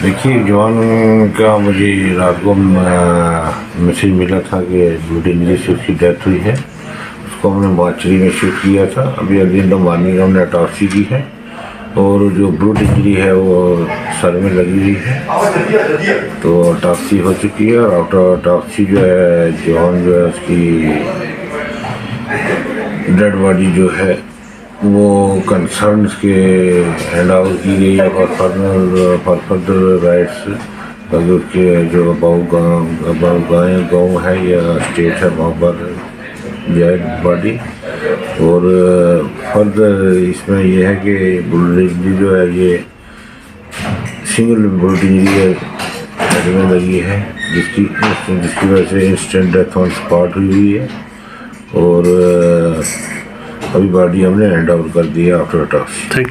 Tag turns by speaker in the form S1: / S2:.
S1: देखिए, जवान का मुझे रात को मैसेज मिला था कि ब्लड इंजरी से उसकी डेथ हुई है। उसको हमने मार्चरी में शिफ्ट किया था। अभी अर्ली इन द मॉर्निंग हमने ऑटोप्सी की है और जो ब्लड इंजरी है वो सर में लगी हुई है, तो ऑटोप्सी हो चुकी है। और ऑटोप्सी जो है जवान जो है उसकी डेड बॉडी जो है वो कंसर्न्स के हैंड ओवर की गई है फॉर फर्दर राइट्स, ताकि उसके जो गाँव है या स्टेट है वहाँ पर जाए बॉडी। और फर्दर इसमें यह है कि बुलेट इंजरी जो है ये सिंगल बुलेट इंजरी हेड में लगी है, जिसकी वजह से इंस्टेंट डेथ ऑन स्पॉट हुई है। और अभी बॉडी हमने हैंड ओवर कर दी है आफ्टर ऑटोप्सी।